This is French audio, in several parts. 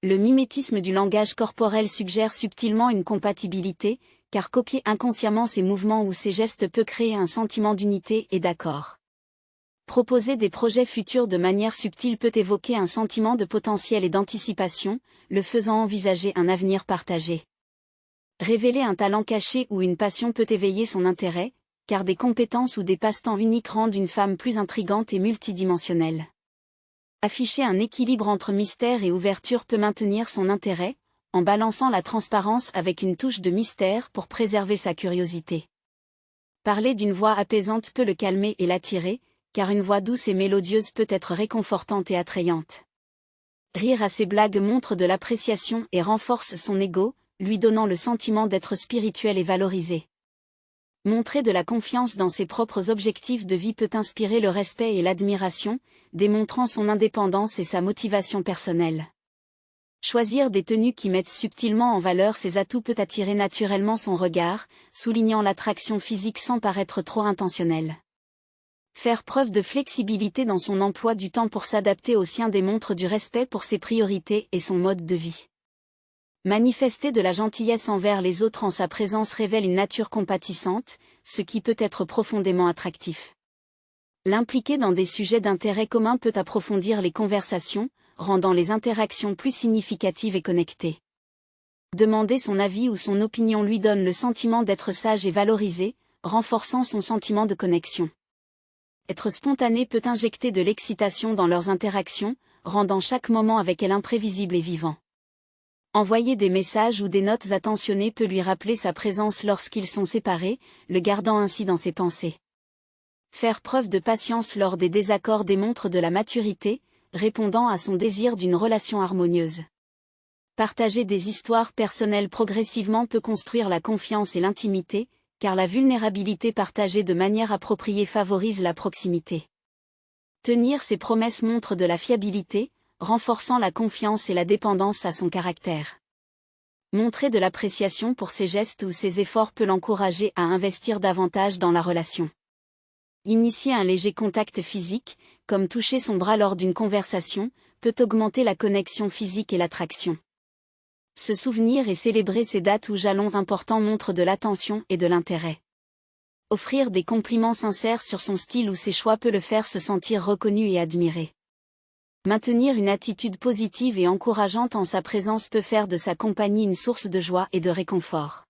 Le mimétisme du langage corporel suggère subtilement une compatibilité, car copier inconsciemment ses mouvements ou ses gestes peut créer un sentiment d'unité et d'accord. Proposer des projets futurs de manière subtile peut évoquer un sentiment de potentiel et d'anticipation, le faisant envisager un avenir partagé. Révéler un talent caché ou une passion peut éveiller son intérêt, car des compétences ou des passe-temps uniques rendent une femme plus intrigante et multidimensionnelle. Afficher un équilibre entre mystère et ouverture peut maintenir son intérêt, en balançant la transparence avec une touche de mystère pour préserver sa curiosité. Parler d'une voix apaisante peut le calmer et l'attirer, car une voix douce et mélodieuse peut être réconfortante et attrayante. Rire à ses blagues montre de l'appréciation et renforce son ego, lui donnant le sentiment d'être spirituel et valorisé. Montrer de la confiance dans ses propres objectifs de vie peut inspirer le respect et l'admiration, démontrant son indépendance et sa motivation personnelle. Choisir des tenues qui mettent subtilement en valeur ses atouts peut attirer naturellement son regard, soulignant l'attraction physique sans paraître trop intentionnel. Faire preuve de flexibilité dans son emploi du temps pour s'adapter aux siens démontre du respect pour ses priorités et son mode de vie. Manifester de la gentillesse envers les autres en sa présence révèle une nature compatissante, ce qui peut être profondément attractif. L'impliquer dans des sujets d'intérêt commun peut approfondir les conversations, rendant les interactions plus significatives et connectées. Demander son avis ou son opinion lui donne le sentiment d'être sage et valorisé, renforçant son sentiment de connexion. Être spontané peut injecter de l'excitation dans leurs interactions, rendant chaque moment avec elle imprévisible et vivant. Envoyer des messages ou des notes attentionnées peut lui rappeler sa présence lorsqu'ils sont séparés, le gardant ainsi dans ses pensées. Faire preuve de patience lors des désaccords démontre de la maturité, répondant à son désir d'une relation harmonieuse. Partager des histoires personnelles progressivement peut construire la confiance et l'intimité, car la vulnérabilité partagée de manière appropriée favorise la proximité. Tenir ses promesses montre de la fiabilité, renforçant la confiance et la dépendance à son caractère. Montrer de l'appréciation pour ses gestes ou ses efforts peut l'encourager à investir davantage dans la relation. Initier un léger contact physique, comme toucher son bras lors d'une conversation, peut augmenter la connexion physique et l'attraction. Se souvenir et célébrer ces dates ou jalons importants montrent de l'attention et de l'intérêt. Offrir des compliments sincères sur son style ou ses choix peut le faire se sentir reconnu et admiré. Maintenir une attitude positive et encourageante en sa présence peut faire de sa compagnie une source de joie et de réconfort.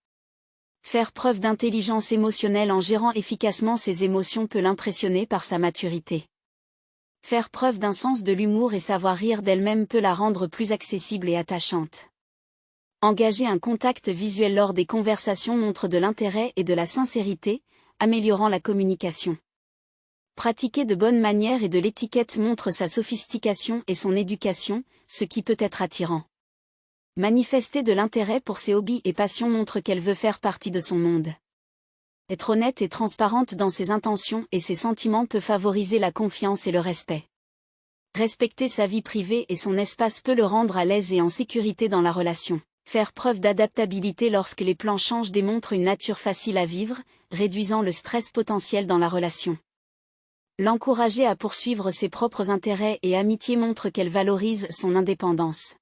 Faire preuve d'intelligence émotionnelle en gérant efficacement ses émotions peut l'impressionner par sa maturité. Faire preuve d'un sens de l'humour et savoir rire d'elle-même peut la rendre plus accessible et attachante. Engager un contact visuel lors des conversations montre de l'intérêt et de la sincérité, améliorant la communication. Pratiquer de bonnes manières et de l'étiquette montre sa sophistication et son éducation, ce qui peut être attirant. Manifester de l'intérêt pour ses hobbies et passions montre qu'elle veut faire partie de son monde. Être honnête et transparente dans ses intentions et ses sentiments peut favoriser la confiance et le respect. Respecter sa vie privée et son espace peut le rendre à l'aise et en sécurité dans la relation. Faire preuve d'adaptabilité lorsque les plans changent démontre une nature facile à vivre, réduisant le stress potentiel dans la relation. L'encourager à poursuivre ses propres intérêts et amitiés montre qu'elle valorise son indépendance.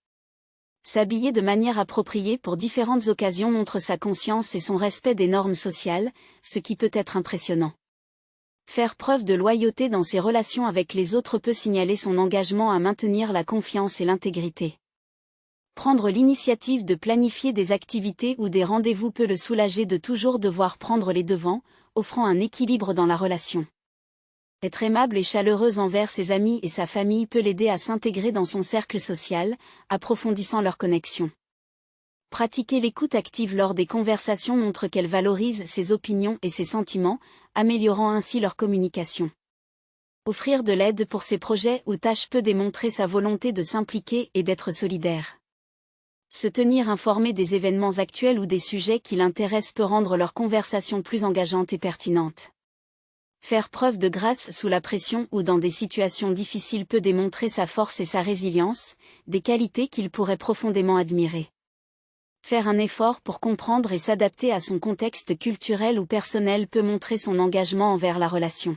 S'habiller de manière appropriée pour différentes occasions montre sa conscience et son respect des normes sociales, ce qui peut être impressionnant. Faire preuve de loyauté dans ses relations avec les autres peut signaler son engagement à maintenir la confiance et l'intégrité. Prendre l'initiative de planifier des activités ou des rendez-vous peut le soulager de toujours devoir prendre les devants, offrant un équilibre dans la relation. Être aimable et chaleureuse envers ses amis et sa famille peut l'aider à s'intégrer dans son cercle social, approfondissant leur connexion. Pratiquer l'écoute active lors des conversations montre qu'elle valorise ses opinions et ses sentiments, améliorant ainsi leur communication. Offrir de l'aide pour ses projets ou tâches peut démontrer sa volonté de s'impliquer et d'être solidaire. Se tenir informé des événements actuels ou des sujets qui l'intéressent peut rendre leur conversation plus engageante et pertinente. Faire preuve de grâce sous la pression ou dans des situations difficiles peut démontrer sa force et sa résilience, des qualités qu'il pourrait profondément admirer. Faire un effort pour comprendre et s'adapter à son contexte culturel ou personnel peut montrer son engagement envers la relation.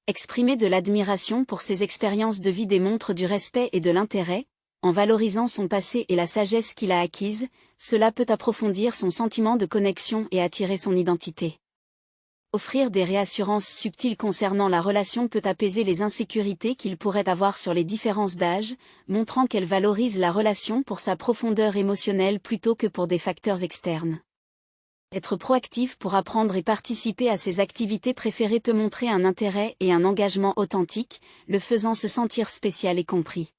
Exprimer de l'admiration pour ses expériences de vie démontre du respect et de l'intérêt, En valorisant son passé et la sagesse qu'il a acquise, cela peut approfondir son sentiment de connexion et attirer son identité. Offrir des réassurances subtiles concernant la relation peut apaiser les insécurités qu'il pourrait avoir sur les différences d'âge, montrant qu'elle valorise la relation pour sa profondeur émotionnelle plutôt que pour des facteurs externes. Être proactif pour apprendre et participer à ses activités préférées peut montrer un intérêt et un engagement authentique, le faisant se sentir spécial et compris.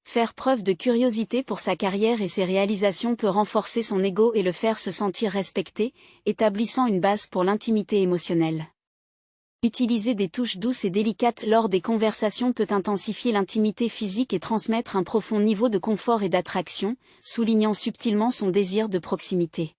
Faire preuve de curiosité pour sa carrière et ses réalisations peut renforcer son ego et le faire se sentir respecté, établissant une base pour l'intimité émotionnelle. Utiliser des touches douces et délicates lors des conversations peut intensifier l'intimité physique et transmettre un profond niveau de confort et d'attraction, soulignant subtilement son désir de proximité.